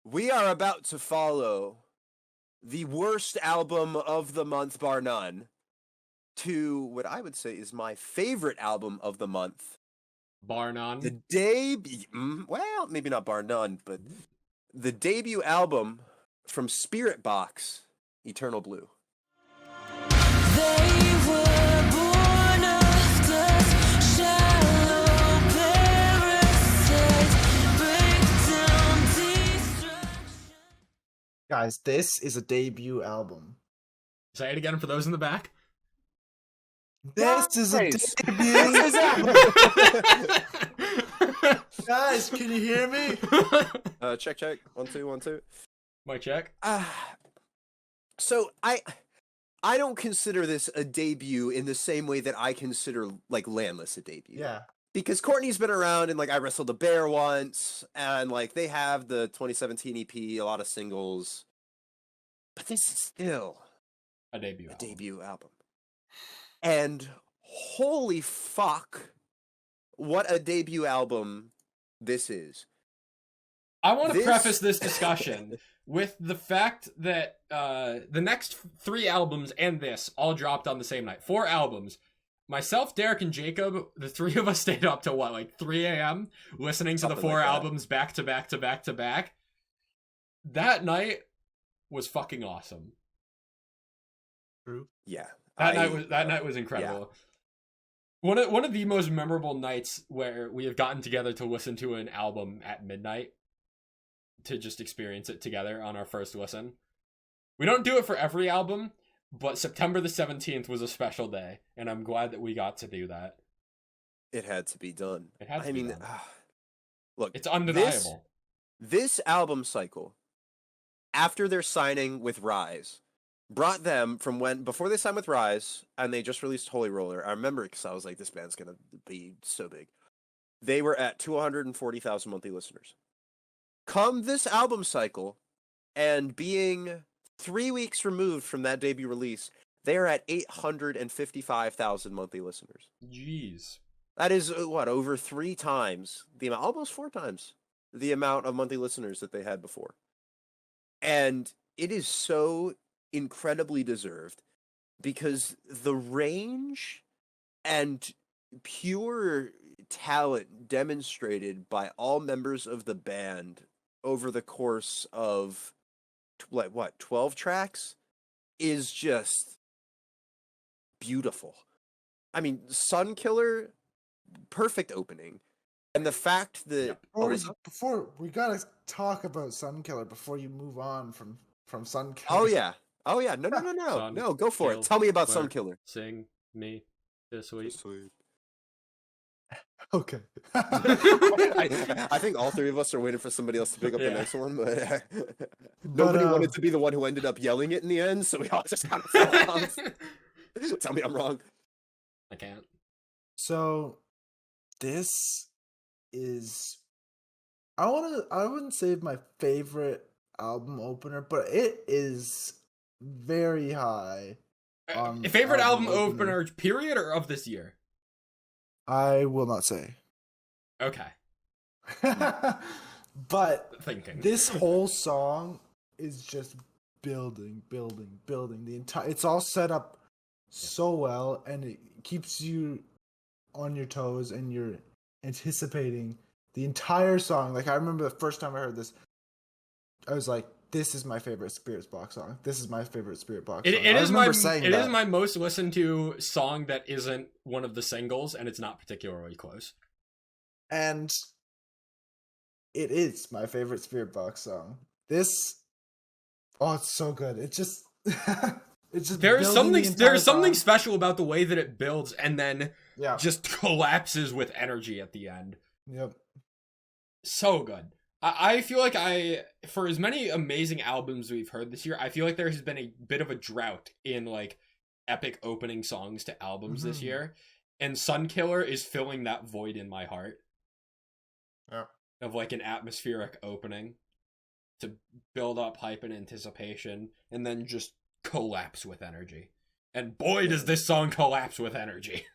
We are about to follow the worst album of the month, bar none, to what I would say is my favorite album of the month. Bar none? The debut, well, maybe not bar none, but the debut album from Spiritbox, Eternal Blue. They were born of dust, shallow parasites, breakdown, destruction. Guys, this is a debut album. Say it again for those in the back. This is a Guys. debut album. Guys, can you hear me? Check. 1, 2, 1, 2. Mic check. So I don't consider this a debut in the same way that I consider like Landless a debut. Yeah. Because Courtney's been around and like I Wrestled a Bear once, and like they have the 2017 EP, a lot of singles. But this is still A debut. a album. debut album. And holy fuck, what a debut album this is. I want to This- preface this discussion with the fact that the next 3 albums and this all dropped on the same night. 4 albums. Myself, Derek, and Jacob, the 3 of us stayed up till like 3 a.m. listening to the Something 4 like that. albums back to back to back to back. That night was fucking awesome. True. Yeah. That night was incredible. One of the most memorable nights where we have gotten together to listen to an album at midnight, to just experience it together on our first listen. We don't do it for every album, but September the 17th was a special day, and I'm glad that we got to do that. It had to be done. It had to I be mean, done. look, It's undeniable. This album cycle, after their signing with Rise, brought them from before they signed with Rise, and they just released Holy Roller. I remember because I was like, this band's gonna be so big. They were at 240,000 monthly listeners. Come this album cycle, and being 3 weeks removed from that debut release, they are at 855,000 monthly listeners. Jeez. That is over 3 times the amount, almost 4 times the amount of monthly listeners that they had before. And it is so incredibly deserved because the range and pure talent demonstrated by all members of the band over the course of 12 tracks is just beautiful. I mean, Sun Killer, perfect opening. And the fact that Before we gotta talk about Sunkiller before you move on from Sunkiller. Oh yeah, no, Sun no, go for Kill it. Tell me about Killer. Sun Killer. Sing me this week. Okay. I think all 3 of us are waiting for somebody else to pick up the Yeah. next one, but nobody wanted to be the one who ended up yelling it in the end, so we all just kind of fell off. Tell me I'm wrong. I can't. So this is I wouldn't say my favorite album opener, but it is very high. Favorite album album opener, period, or of this year? I will not say. Okay. But Thinking. this whole song is just building. The entire it's all set up so well, and it keeps you on your toes, and you're anticipating the entire song. Like I remember the first time I heard this, I was like, "This is my favorite Spiritbox song. This is my favorite Spiritbox song." It I is remember saying it is that. my most listened to song that isn't one of the singles, and it's not particularly close. And it is my favorite Spiritbox song. This, it's so good. It just, it's just There's building the entire something song. special about the way that it builds and then Yeah. just collapses with energy at the end. Yep. So good. I feel like for as many amazing albums we've heard this year, I feel like there has been a bit of a drought in like epic opening songs to albums this Mhm. year, and Sun Killer is filling that void in my heart. Yeah. Of like an atmospheric opening to build up hype and anticipation, and then just collapse with energy. And boy, does this song collapse with energy.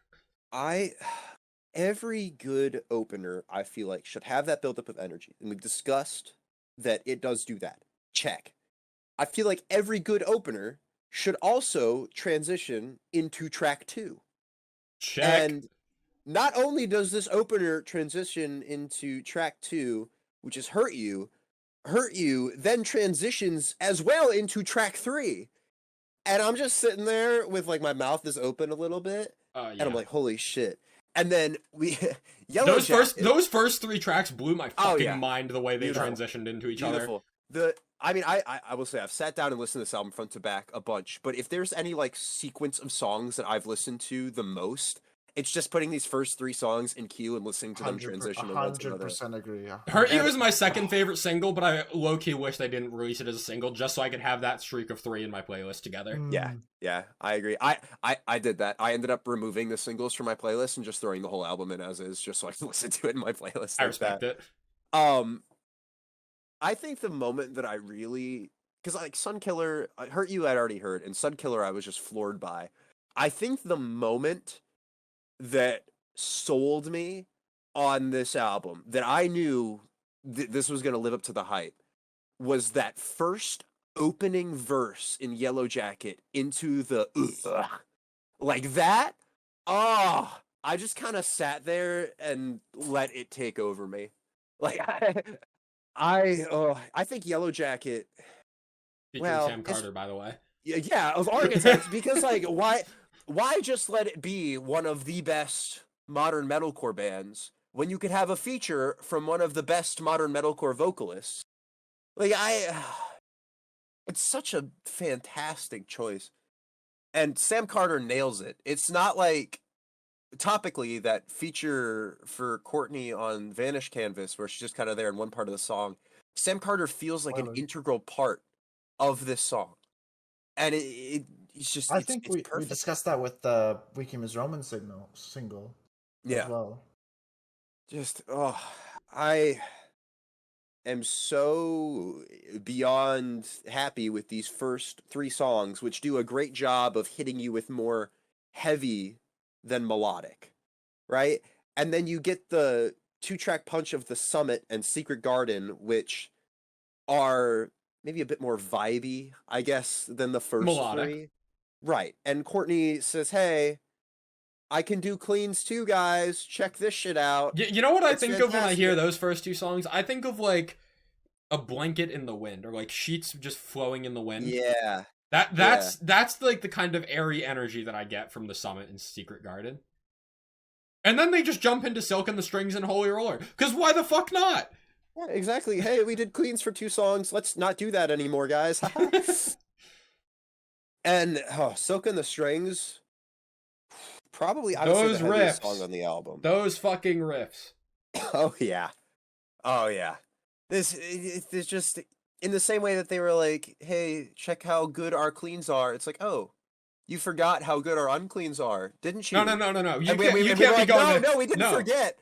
Every good opener, I feel like, should have that buildup of energy. And we've discussed that it does do that. Check. I feel like every good opener should also transition into track 2. Check. And not only does this opener transition into track 2, which is Hurt You then transitions as well into track 3. And I'm just sitting there with like my mouth is open a little bit, Yeah. and I'm like, holy shit. And then we Yellow those first 3 tracks blew my fucking mind the way they Beautiful. transitioned into each Beautiful. I will say I've sat down and listened to this album front to back a bunch, but if there's any like sequence of songs that I've listened to the most, it's just putting these first 3 songs in queue and listening to them transition to one to another. 100% agree. Hurt You is my second favorite single, but I low-key wish they didn't release it as a single just so I could have that streak of 3 in my playlist together. Yeah, I agree. I did that. I ended up removing the singles from my playlist and just throwing the whole album in as is, just so I can listen to it in my playlist. I respect it. I think the moment that I really, because like Sunkiller, Hurt You I'd already heard, and Sunkiller I was just floored by. I think the moment that sold me on this album, that I knew this was going to live up to the hype, was that first opening verse in Yellow Jacket into the like that. Oh, I just kind of sat there and let it take over me. Like I think Yellow Jacket. Featuring Sam Carter, by the way. Yeah, of Architects, because like why just let it be one of the best modern metalcore bands when you could have a feature from one of the best modern metalcore vocalists? Like it's such a fantastic choice. And Sam Carter nails it. It's not like topically that feature for Courtney on Vanish Canvas where she's just kind of there in one part of the song. Sam Carter feels like an integral part of this song. And it's just, I think we discussed that with the We Came as Roman single. Yeah. As well. Just, I am so beyond happy with these first 3 songs, which do a great job of hitting you with more heavy than melodic, right? And then you get the 2-track punch of The Summit and Secret Garden, which are maybe a bit more vibey, I guess, than the first melodic. 3. Right. And Courtney says, hey, I can do cleans too, guys. Check this shit out. You know what I think of when I hear fantastic. those first 2 songs? I think of like a blanket in the wind, or like sheets just flowing in the wind. Yeah. That's like the kind of airy energy that I get from The Summit and Secret Garden. And then they just jump into Silk and the Strings and Holy Roller. Because why the fuck not? Yeah, exactly. Hey, we did cleans for 2 songs. Let's not do that anymore, guys. And Silk and the Strings, probably I would say Those the heaviest riffs. song on the album. Those fucking riffs. Oh yeah. This just in the same way that they were like, hey, check how good our cleans are. It's like, oh, you forgot how good our uncleans are, didn't you? No. You And can't we be were like, going no, we didn't no. forget.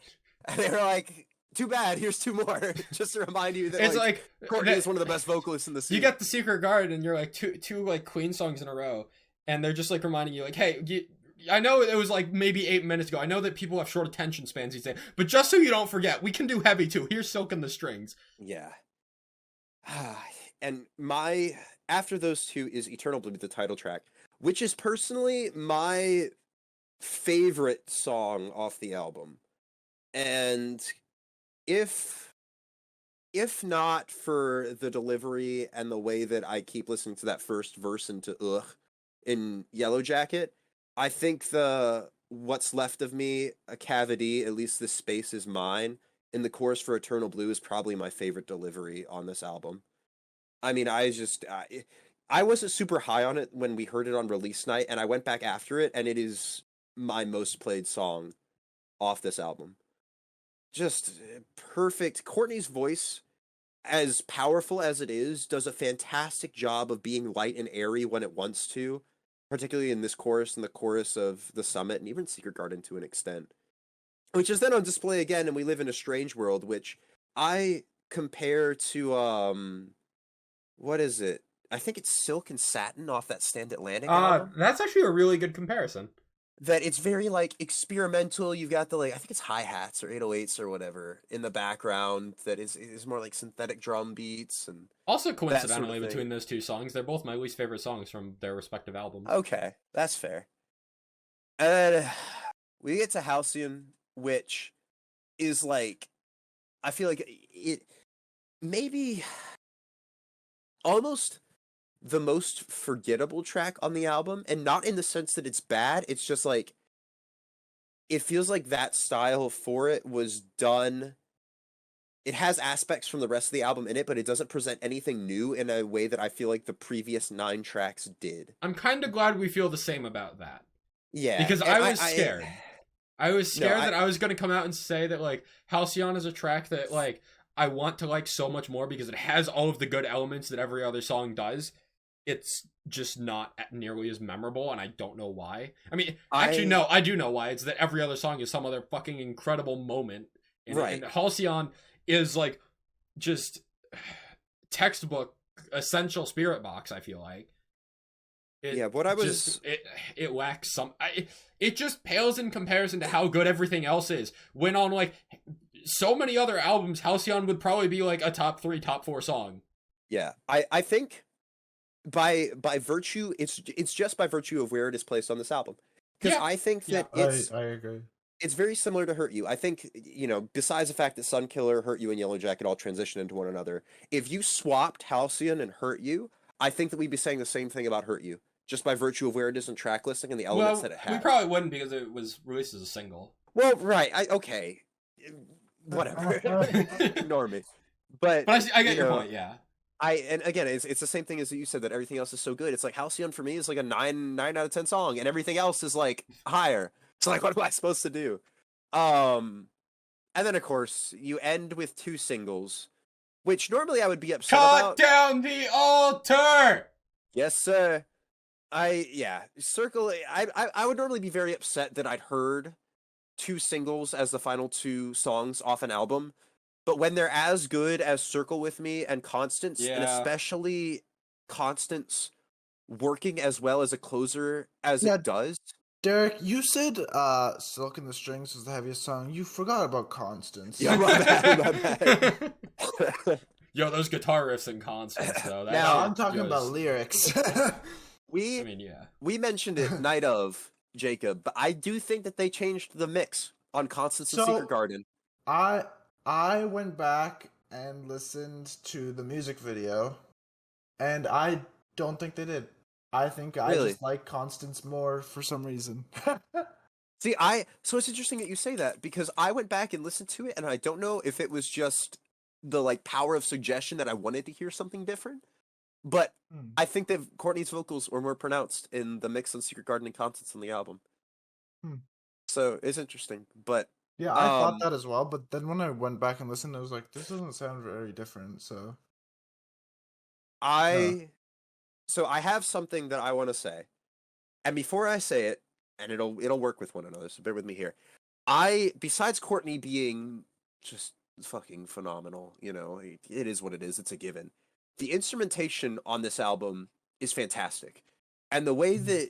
And they were like, too bad, here's 2 more. Just to remind you that It's like Courtney is one of the best vocalists in the scene. you get the Secret Garden and you're like two like Queen songs in a row, and they're just like reminding you like, hey, I know it was like maybe 8 minutes ago. I know that people have short attention spans these days, but just so you don't forget, we can do heavy too. Here's Silk and the Strings. Yeah. And after those 2 is Eternal Blue, the title track, which is personally my favorite song off the album. And if not for the delivery and the way that I keep listening to that first verse into in Yellow Jacket, I think What's Left of Me, A Cavity, At Least This Space Is Mine, in the chorus for Eternal Blue is probably my favorite delivery on this album. I mean, I wasn't super high on it when we heard it on release night, and I went back after it, and it is my most played song off this album. Just perfect. Courtney's voice, as powerful as it is, does a fantastic job of being light and airy when it wants to, particularly in this chorus and the chorus of The Summit, and even Secret Garden to an extent. Which is then on display again, and We Live in a Strange World, which I compare to, what is it? I think it's Silk and Satin off that Stand Atlantic album. That's actually a really good comparison. that it's very like experimental. You've got the like I think it's hi-hats or 808s or whatever in the background that is more like synthetic drum beats and Also, that sort of coincidentally, thing. between those two songs, they're both my least favorite songs from their respective albums. Okay, that's fair. And then we get to Halcyon, which is like I feel like it maybe almost the most forgettable track on the album, and not in the sense that it's bad. It's just like it feels like that style for it was done. It has aspects from the rest of the album in it, but it doesn't present anything new in a way that I feel like the previous 9 tracks did. I'm kind of glad we feel the same about that. Yeah, Because and I was scared. I was scared No, that I was going to come out and say that, like, Halcyon is a track that, like, I want to like so much more because it has all of the good elements that every other song does. It's just not nearly as memorable, and I don't know why. I mean, actually, no, I do know why. It's that every other song is some other fucking incredible moment. And Halcyon is, like, just textbook essential Spiritbox, I feel like. It lacks some. It just pales in comparison to how good everything else is. When on like so many other albums, Halcyon would probably be like a top 3, top 4 song. Yeah, I think by virtue, it's just by virtue of where it is placed on this album. Because I think that I agree. It's very similar to Hurt You. I think, besides the fact that Sunkiller, Hurt You, and Yellow Jacket all transition into one another, if you swapped Halcyon and Hurt You, I think that we'd be saying the same thing about Hurt You, just by virtue of where it is in track listing and the elements that it has. We probably wouldn't because it was released as a single. Well, right. Okay. Whatever. Ignore me. But I get your point, yeah. And again, it's the same thing as you said, that everything else is so good. It's like Halcyon for me is like a 9 out of 10 song, and everything else is like higher. So like, what am I supposed to do? And then of course you end with 2 singles, which normally I would be upset about. Cut down the altar. Yes, sir. Circle. I would normally be very upset that I'd heard 2 singles as the final 2 songs off an album. But when they're as good as Circle With Me and Constance, and especially Constance working as well as a closer as it does. Derek, you said Silk and the Strings was the heaviest song. You forgot about Constance. Yeah, my bad. Yo, those guitar riffs in Constance, though. Now, I'm talking about lyrics. We mentioned it night of, Jacob, but I do think that they changed the mix on Constance and Secret Garden. I went back and listened to the music video, and I don't think they did. I think I just like Constance more for some reason. See, so it's interesting that you say that, because I went back and listened to it, and I don't know if it was just the like power of suggestion that I wanted to hear something different, but I think that Courtney's vocals were more pronounced in the mix on Secret Garden and Constance on the album. So it's interesting, but yeah, I thought that as well. But then when I went back and listened, I was like, this doesn't sound very different. So So I have something that I want to say, and before I say it, and it'll work with one another, so bear with me here. Besides Courtney being just fucking phenomenal, it is what it is. It's a given. The instrumentation on this album is fantastic, and the way that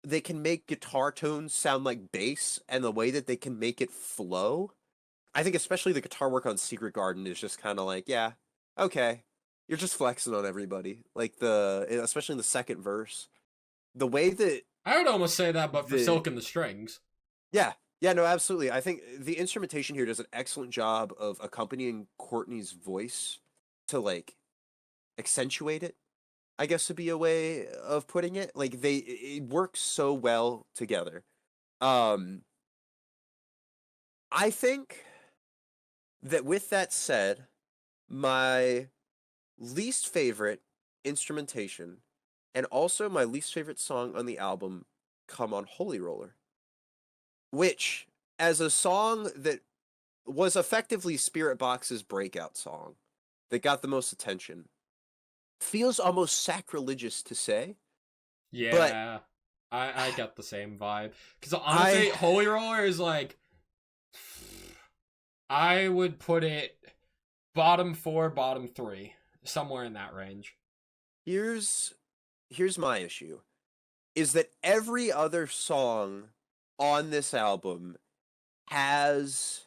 they can make guitar tones sound like bass, and the way that they can make it flow, I think especially the guitar work on Secret Garden is just kind of like, yeah, okay. You're just flexing on everybody, like especially in the second verse. The way that I would almost say that, but for Silk and the Strings. Yeah, no, absolutely. I think the instrumentation here does an excellent job of accompanying Courtney's voice to like accentuate it, I guess would be a way of putting it. Like it works so well together. I think that with that said, my least favorite instrumentation and also my least favorite song on the album come on Holy Roller, which, as a song that was effectively Spiritbox's breakout song that got the most attention, feels almost sacrilegious to say. Yeah, but I got the same vibe. Because honestly, Holy Roller is like, I would put it bottom 4, bottom 3. Somewhere in that range. Here's my issue. is that every other song on this album has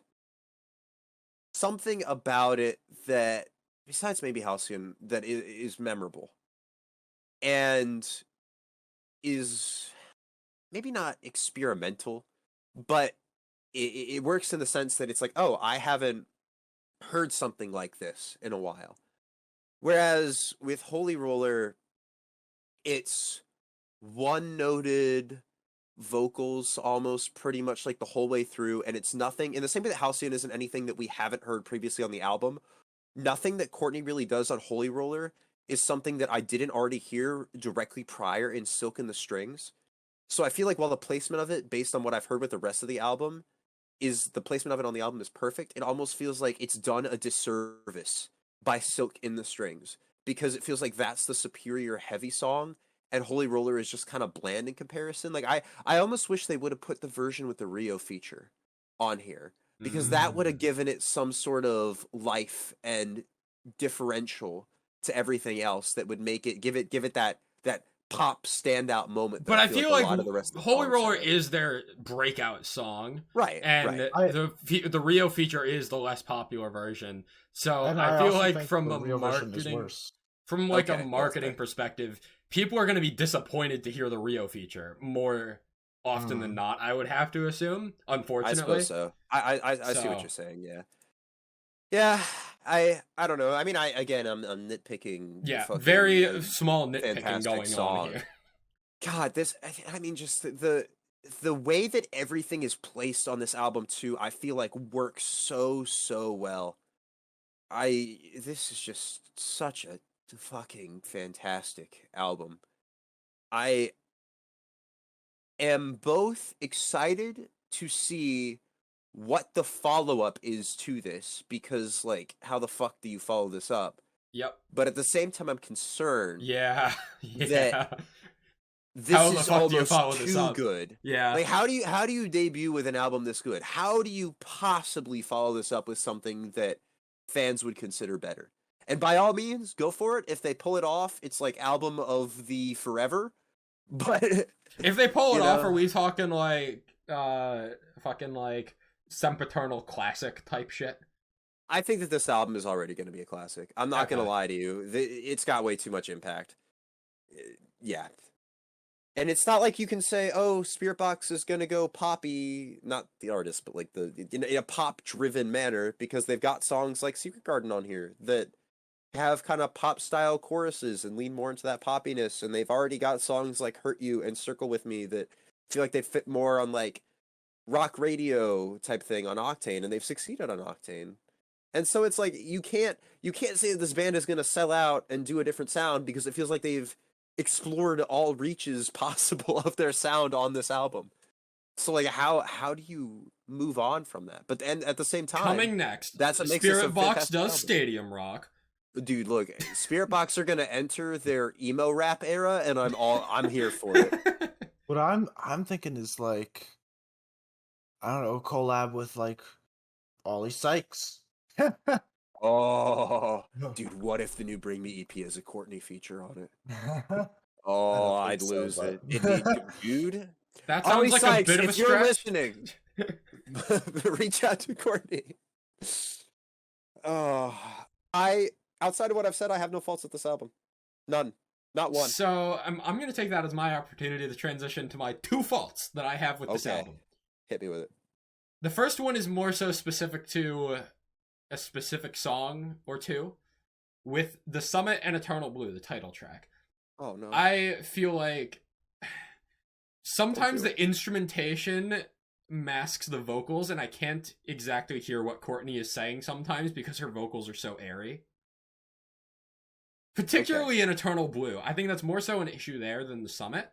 something about it that, besides maybe Halcyon, that is memorable and is maybe not experimental, but it works in the sense that it's like, oh, I haven't heard something like this in a while. Whereas with Holy Roller, it's one-noted vocals almost pretty much like the whole way through, and it's nothing in the same way that Halcyon isn't anything that we haven't heard previously on the album. Nothing that Courtney really does on Holy Roller is something that I didn't already hear directly prior in Silk and the Strings. So I feel like while the placement of it, based on what I've heard with the rest of the album, is the placement of it on the album is perfect, it almost feels like it's done a disservice by Silk in the Strings, because it feels like that's the superior heavy song, and Holy Roller is just kind of bland in comparison. Like, I almost wish they would have put the version with the Rio feature on here, because that would have given it some sort of life and differential to everything else that would make it give it that pop standout moment. But I feel like a lot of the rest of the Holy songs Roller have. is their breakout song, Right, and right. the Rio feature is the less popular version. So And I feel also like think from the a real version is marketing, worse. from like Okay, a that's marketing fair. perspective, people are going to be disappointed to hear the Rio feature more often than not. I would have to assume, I unfortunately. suppose so. I see what So- you're saying. Yeah. Yeah. I don't know. I mean, I'm nitpicking. Yeah, fucking, very small nitpicking fantastic going song. on here. God, this. I mean, just the way that everything is placed on this album too. I feel like works so well. This is just such a fucking fantastic album. I am both excited to see what the follow-up is to this, because, like, how the fuck do you follow this up? Yep. But at the same time, I'm concerned Yeah. Yeah. this How the is fuck do you almost follow this too up? good. Yeah. Like, how do you debut with an album this good? How do you possibly follow this up with something that fans would consider better? And by all means, go for it. If they pull it off, it's like album of the forever. But If they pull it You off, know? are we talking like fucking like sempiternal classic type shit? I think that this album is already going to be a classic. I'm not going Okay. to lie to you. It's got way too much impact. Yeah. And it's not like you can say, oh, Spiritbox is going to go poppy, not the artist, but like in a pop-driven manner, because they've got songs like Secret Garden on here that have kind of pop-style choruses and lean more into that poppiness, and they've already got songs like Hurt You and Circle With Me that feel like they fit more on like rock radio type thing on Octane, and they've succeeded on Octane. And so it's like you can't say that this band is going to sell out and do a different sound, because it feels like they've explored all reaches possible of their sound on this album. So like how do you move on from that? But and at the same time, Coming next, that's what makes this a Spiritbox fantastic does album. stadium rock. Dude, look, Spiritbox are going to enter their emo rap era, and I'm here for it. What I'm thinking is like, I don't know, collab with like Ollie Sykes. Oh, dude, what if the new Bring Me EP has a Courtney feature on it? Oh, I I'd don't think lose so, it. but- Dude. That Ollie sounds like Sykes, a bit of a if you're stretch. listening, reach out to Courtney. Oh, outside of what I've said, I have no faults with this album. None. Not one. So I'm going to take that as my opportunity to transition to my two faults that I have with this Okay. album. Hit me with it. The first one is more so specific to a specific song or two, with The Summit and Eternal Blue, the title track. Oh, no. I feel like sometimes Don't do the instrumentation masks the vocals, and I can't exactly hear what Courtney is saying sometimes because her vocals are so airy. Particularly in Eternal Blue. I think that's more so an issue there than The Summit.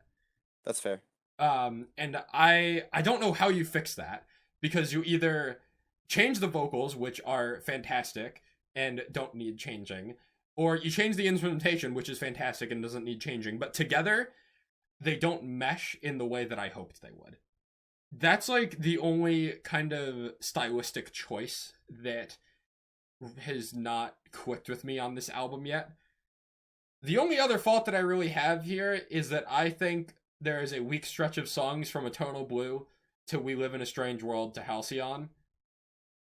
That's fair. And I don't know how you fix that, because you either change the vocals, which are fantastic and don't need changing, or you change the instrumentation, which is fantastic and doesn't need changing, but together they don't mesh in the way that I hoped they would. That's like the only kind of stylistic choice that has not clicked with me on this album yet. The only other fault that I really have here is that I think there is a weak stretch of songs from Eternal Blue to We Live in a Strange World to Halcyon.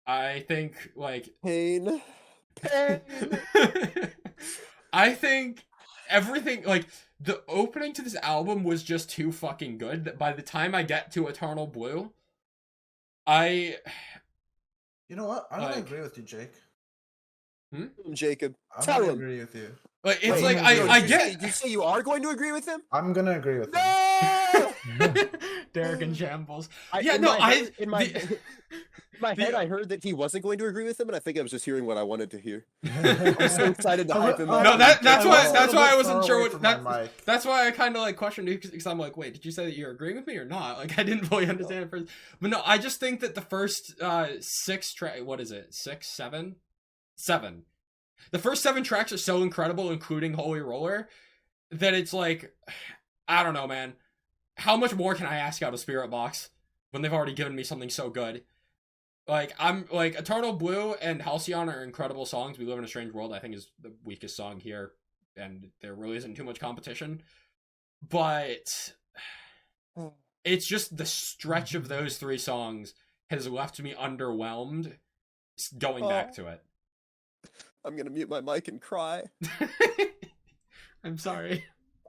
I think, like... Pain. Pain. I think everything, like, the opening to this album was just too fucking good that by the time I get to Eternal Blue, You know what? I'm Like- gonna agree with you, Jake. Jacob, I'm tell gonna him. agree with you. like, it's Wait, like, no, I Did get... you say you are going to agree with him? I'm gonna agree with him. No! Derek in shambles. In my head, the- I heard that he wasn't going to agree with him, and I think I was just hearing what I wanted to hear. I'm so excited to hype him up. No, that's why I I wasn't sure what that. Mic. that's why I kind of like questioned you because I'm like, wait, did you say that you're agreeing with me or not? Like I didn't fully understand it first. But no, I just think that the first 6 track, what is it? 6, 7? 7. The first 7 tracks are so incredible, including Holy Roller, that it's like, I don't know, man. How much more can I ask out of Spiritbox when they've already given me something so good? Like, I'm, like, Eternal Blue and Halcyon are incredible songs. We Live in a Strange World, I think, is the weakest song here, and there really isn't too much competition. But it's just the stretch of those 3 songs has left me underwhelmed going back to it. I'm going to mute my mic and cry. I'm sorry.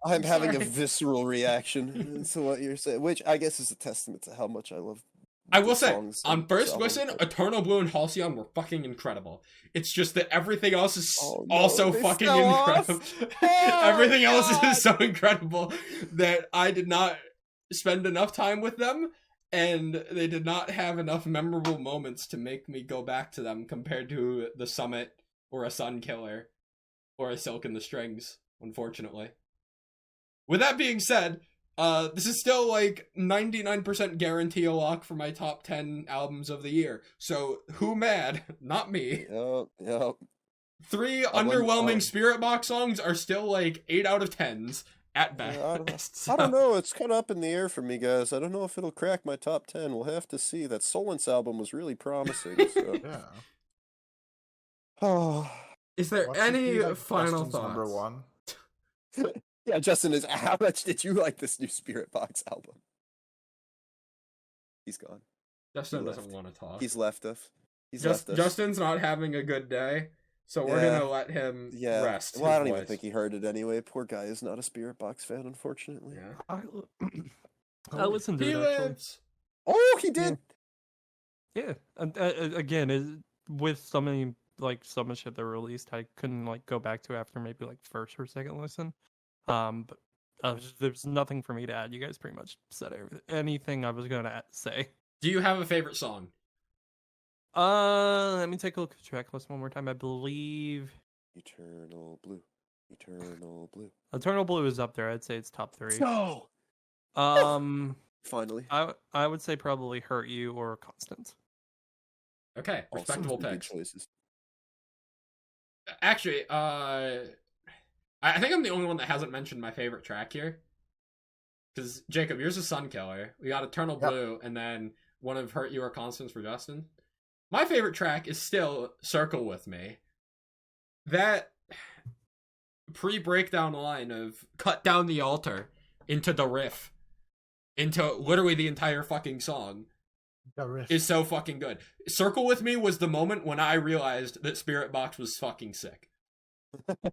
I'm having a sorry. visceral reaction to what you're saying, which I guess is a testament to how much I love. I will the say, songs on on first this album. listen, Eternal Blue and Halcyon were fucking incredible. It's just that everything else is Oh, no, also they fucking fell off. incredible. Oh, Everything else God. is so incredible that I did not spend enough time with them, and they did not have enough memorable moments to make me go back to them compared to The Summit, or A Sun Killer, or A Silk in the Strings, unfortunately. With that being said, this is still like 99% guarantee a lock for my top 10 albums of the year. So who mad? Not me. Yep. 3 I wouldn't- underwhelming um, Spiritbox songs are still like 8 out of 10s at best. I don't know. It's kind of up in the air for me, guys. I don't know if it'll crack my top 10. We'll have to see. That Solence album was really promising. So. Yeah. Oh. Is there What should any be, like, final Justin's thoughts? Number 1. Yeah, Justin, how much did you like this new Spiritbox album? He's gone. Justin He doesn't left. want to talk. He's left us. He's left us. Justin's not having a good day, so we're Yeah. gonna let him Yeah. rest. Well, I his don't even voice. think he heard it anyway. Poor guy is not a Spiritbox fan, unfortunately. Yeah. I listened to He it actually. lives. Oh, he did. Yeah. Again, with so many so much shit that released, I couldn't go back to after maybe first or second listen. But there's nothing for me to add. You guys pretty much said anything I was gonna say. Do you have a favorite song? Let me take a look at the track list one more time. I believe Eternal Blue. Eternal Blue. Eternal Blue is up there. I'd say it's top 3. No. Finally. I would say probably Hurt You or Constant. Okay, Also respectable two good picks. choices. Actually, I think I'm the only one that hasn't mentioned my favorite track here. Because, Jacob, yours is Sun Killer. We got Eternal Yep. Blue, and then one of Hurt You or Constance for Justin. My favorite track is still Circle With Me. That pre-breakdown line of cut down the altar into the riff, into literally the entire fucking song, The riff. is so fucking good. Circle With Me was the moment when I realized that Spiritbox was fucking sick.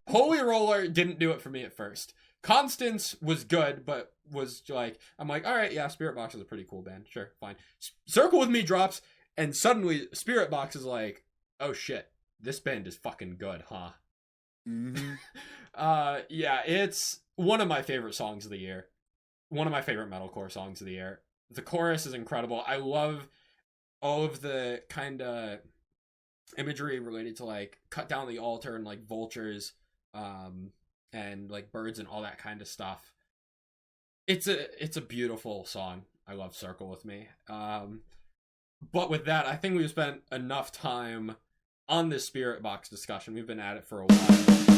Holy Roller didn't do it for me at first. Constance was good, but was I'm like, alright, yeah, Spiritbox is a pretty cool band. Sure, fine. Circle With Me drops, and suddenly Spiritbox is like, oh shit, this band is fucking good, huh? Mm-hmm. Yeah, it's one of my favorite songs of the year. One of my favorite metalcore songs of the year. The chorus is incredible. I love all of the kind of imagery related to cut down the altar and vultures and birds and all that kind of stuff. It's a beautiful song. I love Circle With Me. But with that, I think we've spent enough time on this Spiritbox discussion. We've been at it for a while.